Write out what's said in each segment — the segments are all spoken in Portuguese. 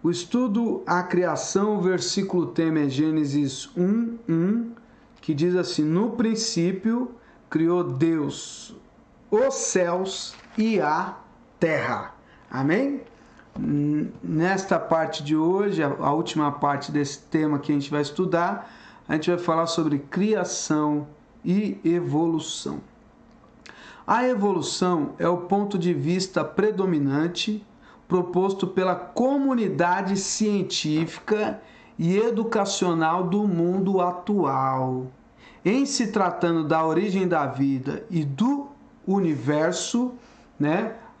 O estudo A Criação, o versículo tema é Gênesis 1:1, que diz assim: no princípio criou Deus os céus e a terra. Amém? Nesta parte de hoje, a última parte desse tema que a gente vai estudar, a gente vai falar sobre criação e evolução. A evolução é o ponto de vista predominante proposto pela comunidade científica e educacional do mundo atual. Em se tratando da origem da vida e do universo,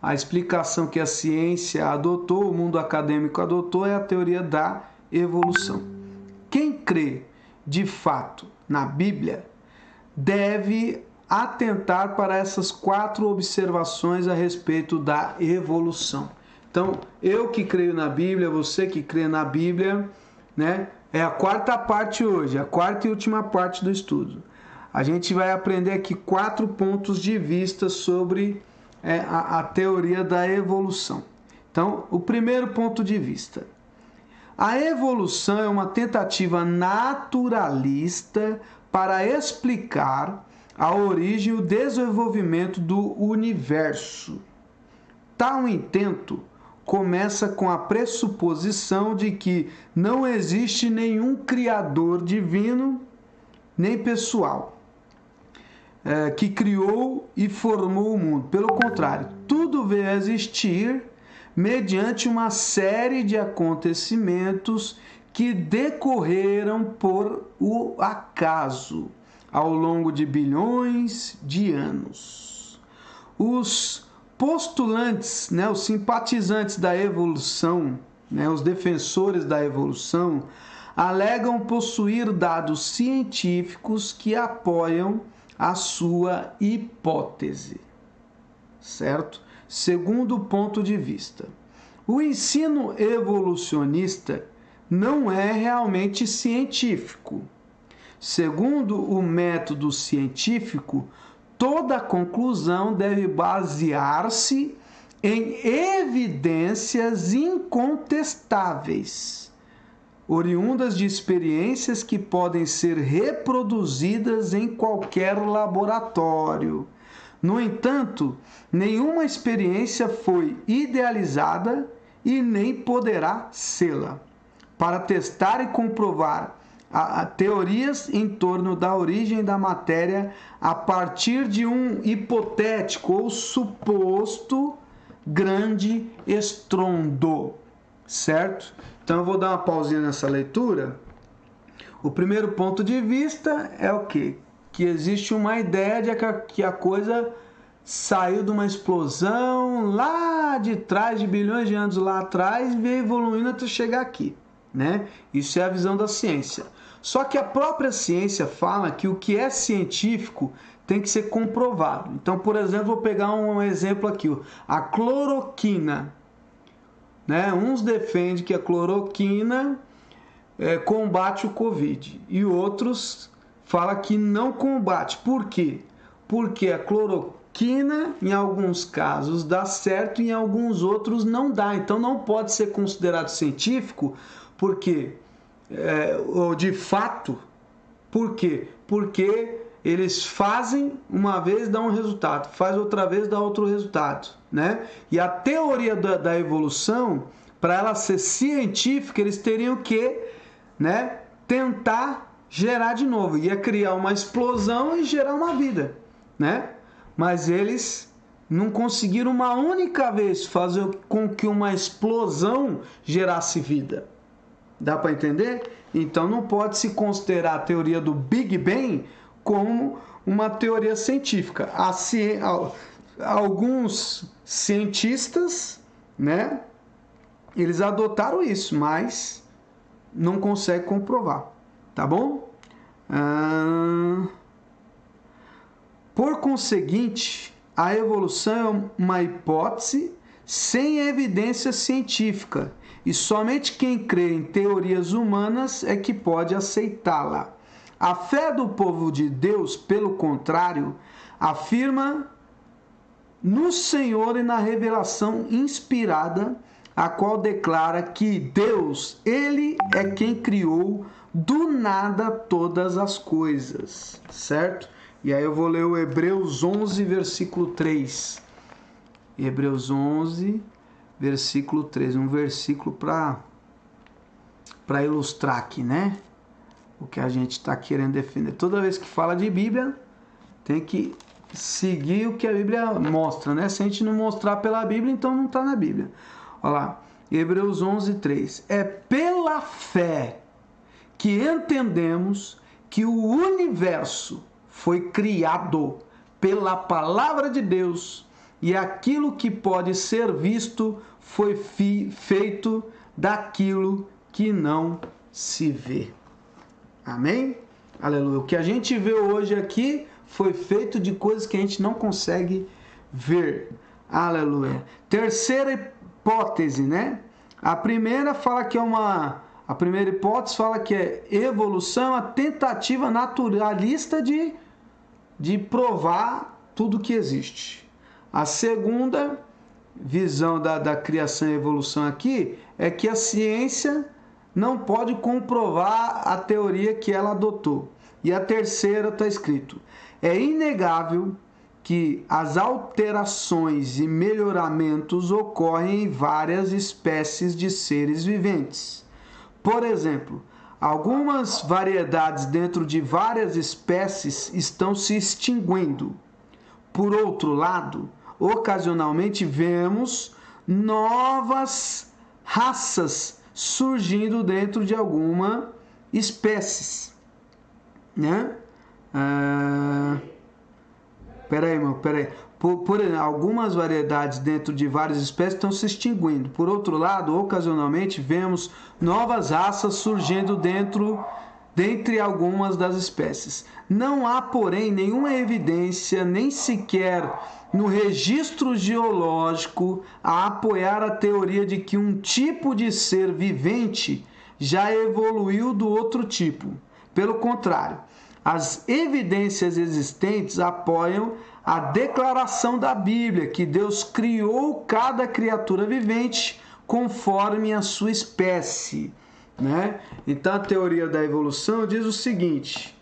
a explicação que a ciência adotou, o mundo acadêmico adotou, é a teoria da evolução. Quem crê de fato na Bíblia deve atentar para essas 4 observações a respeito da evolução. Então, eu que creio na Bíblia, você que crê na Bíblia, é a 4ª parte hoje, a 4ª e última parte do estudo. A gente vai aprender aqui 4 pontos de vista sobre a teoria da evolução. Então, o primeiro ponto de vista. A evolução é uma tentativa naturalista para explicar a origem e o desenvolvimento do universo. Tal intento começa com a pressuposição de que não existe nenhum criador divino nem pessoal que criou e formou o mundo. Pelo contrário, tudo veio a existir mediante uma série de acontecimentos que decorreram por o acaso ao longo de bilhões de anos. Os postulantes, os simpatizantes da evolução, os defensores da evolução, alegam possuir dados científicos que apoiam a sua hipótese, certo? Segundo ponto de vista, o ensino evolucionista não é realmente científico. Segundo o método científico, toda conclusão deve basear-se em evidências incontestáveis, oriundas de experiências que podem ser reproduzidas em qualquer laboratório. No entanto, nenhuma experiência foi idealizada e nem poderá sê-la. Para testar e comprovar teorias em torno da origem da matéria a partir de um hipotético ou suposto grande estrondo, certo? Então eu vou dar uma pausinha nessa leitura. O primeiro ponto de vista é o quê? Que existe uma ideia de que a coisa saiu de uma explosão lá de trás, de bilhões de anos lá atrás, e veio evoluindo até chegar aqui, Isso é a visão da ciência. Só que a própria ciência fala que o que é científico tem que ser comprovado. Então, por exemplo, vou pegar um exemplo aqui, a cloroquina. Uns defendem que a cloroquina combate o Covid e outros falam que não combate. Por quê? Porque a cloroquina, em alguns casos, dá certo e em alguns outros não dá. Então, não pode ser considerado científico, porque de fato, por quê? Porque eles fazem uma vez, dá um resultado, faz outra vez, dá outro resultado, E a teoria da evolução, para ela ser científica, eles teriam que, tentar gerar de novo, ia criar uma explosão e gerar uma vida, Mas eles não conseguiram uma única vez fazer com que uma explosão gerasse vida. Dá para entender? Então não pode se considerar a teoria do Big Bang como uma teoria científica. Alguns cientistas, eles adotaram isso, mas não conseguem comprovar, tá bom? Por conseguinte, a evolução é uma hipótese sem evidência científica, e somente quem crê em teorias humanas é que pode aceitá-la. A fé do povo de Deus, pelo contrário, afirma no Senhor e na revelação inspirada a qual declara que Deus, Ele é quem criou do nada todas as coisas, certo? E aí eu vou ler o Hebreus 11, versículo 3. Hebreus 11, versículo 3. Um versículo para ilustrar aqui, né? O que a gente está querendo defender. Toda vez que fala de Bíblia, tem que seguir o que a Bíblia mostra, né? Se a gente não mostrar pela Bíblia, então não está na Bíblia. Olha lá, Hebreus 11, 3. É pela fé que entendemos que o universo foi criado pela palavra de Deus e aquilo que pode ser visto foi feito daquilo que não se vê. Amém? Aleluia. O que a gente vê hoje aqui foi feito de coisas que a gente não consegue ver. Aleluia. Terceira hipótese, né? A primeira fala que é a primeira hipótese fala que é evolução, a tentativa naturalista de provar tudo que existe. A segunda visão da criação e evolução aqui é que a ciência não pode comprovar a teoria que ela adotou. E a terceira está escrito: é inegável que as alterações e melhoramentos ocorrem em várias espécies de seres viventes. Por exemplo, algumas variedades dentro de várias espécies estão se extinguindo. Por outro lado, ocasionalmente vemos novas raças surgindo dentro de alguma espécies, né? Peraí. Por exemplo, algumas variedades dentro de várias espécies estão se extinguindo. Por outro lado, ocasionalmente vemos novas raças surgindo dentre algumas das espécies. Não há, porém, nenhuma evidência, nem sequer no registro geológico, a apoiar a teoria de que um tipo de ser vivente já evoluiu do outro tipo. Pelo contrário, as evidências existentes apoiam a declaração da Bíblia que Deus criou cada criatura vivente conforme a sua espécie, né? Então a teoria da evolução diz o seguinte,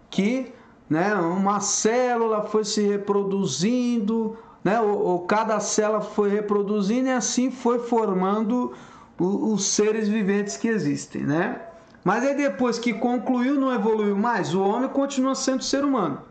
que, né, uma célula foi se reproduzindo, né, ou cada célula foi reproduzindo e assim foi formando os seres viventes que existem, né? Mas aí depois que concluiu, não evoluiu mais, o homem continua sendo ser humano,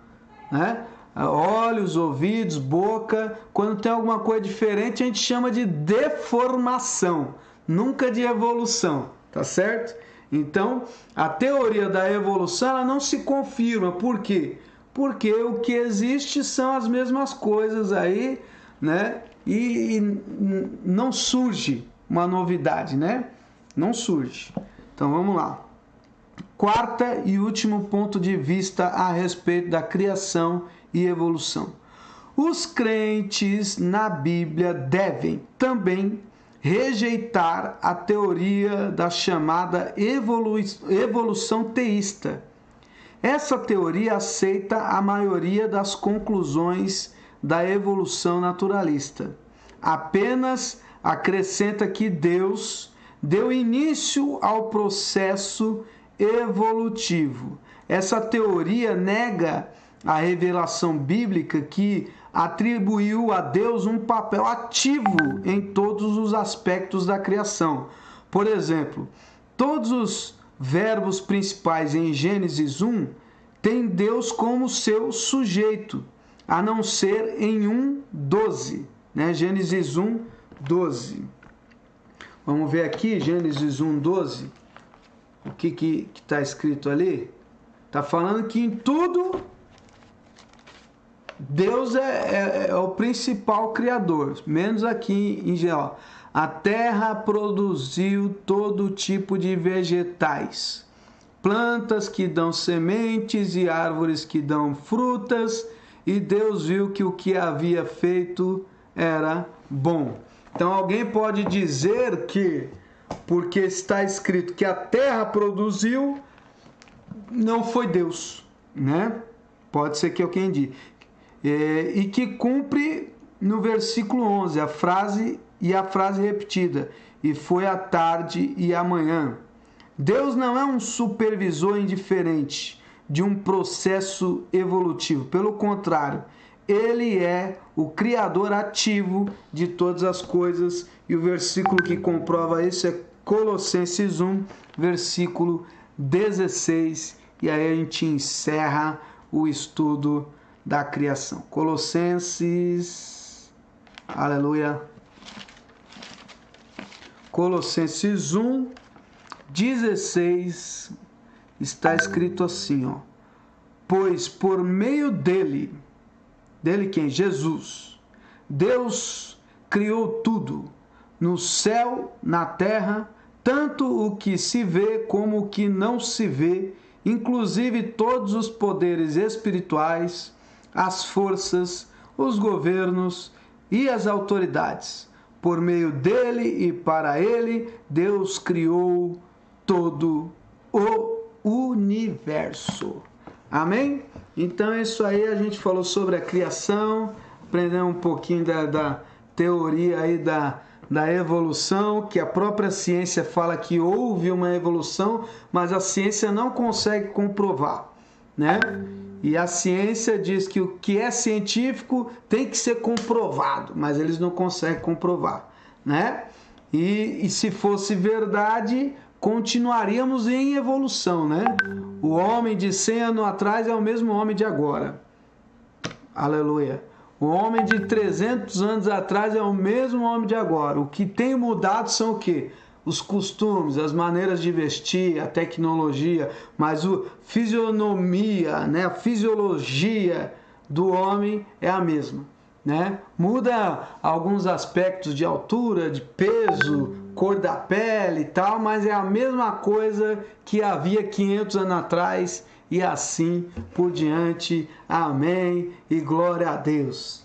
né? Olhos, ouvidos, boca, quando tem alguma coisa diferente a gente chama de deformação, nunca de evolução, tá certo? Então, a teoria da evolução ela não se confirma, por quê? Porque o que existe são as mesmas coisas aí, né? E não surge uma novidade, né? Não surge. Então vamos lá. Quarta e último ponto de vista a respeito da criação e evolução. Os crentes na Bíblia devem também rejeitar a teoria da chamada evolução teísta. Essa teoria aceita a maioria das conclusões da evolução naturalista. Apenas acrescenta que Deus deu início ao processo evolutivo. Essa teoria nega a revelação bíblica que atribuiu a Deus um papel ativo em todos os aspectos da criação. Por exemplo, todos os verbos principais em Gênesis 1 têm Deus como seu sujeito, a não ser em 1:12, né? Gênesis 1:12. Vamos ver aqui, Gênesis 1:12, o que está escrito ali? Está falando que em tudo Deus é o principal criador, menos aqui em geral. A terra produziu todo tipo de vegetais, plantas que dão sementes e árvores que dão frutas, e Deus viu que o que havia feito era bom. Então alguém pode dizer que, porque está escrito que a terra produziu, não foi Deus, né? Pode ser que alguém diga. E que cumpre no versículo 11 a frase repetida: e foi a tarde e a manhã. Deus não é um supervisor indiferente de um processo evolutivo. Pelo contrário, Ele é o criador ativo de todas as coisas. E o versículo que comprova isso é Colossenses 1, versículo 16. E aí a gente encerra o estudo da criação. Colossenses, aleluia. Colossenses 1, 16, está escrito assim, ó. Pois por meio dele quem? Jesus. Deus criou tudo, no céu, na terra, tanto o que se vê como o que não se vê, inclusive todos os poderes espirituais, as forças, os governos e as autoridades. Por meio dele e para ele, Deus criou todo o universo. Amém? Então é isso aí, a gente falou sobre a criação, aprendeu um pouquinho da teoria aí da evolução, que a própria ciência fala que houve uma evolução, mas a ciência não consegue comprovar, né? E a ciência diz que o que é científico tem que ser comprovado, mas eles não conseguem comprovar, né? E se fosse verdade, continuaríamos em evolução, né? O homem de 100 anos atrás é o mesmo homem de agora. Aleluia. O homem de 300 anos atrás é o mesmo homem de agora. O que tem mudado são o quê? Os costumes, as maneiras de vestir, a tecnologia, mas a fisionomia, né? A fisiologia do homem é a mesma, né? Muda alguns aspectos de altura, de peso, cor da pele e tal, mas é a mesma coisa que havia 500 anos atrás e assim por diante. Amém e glória a Deus.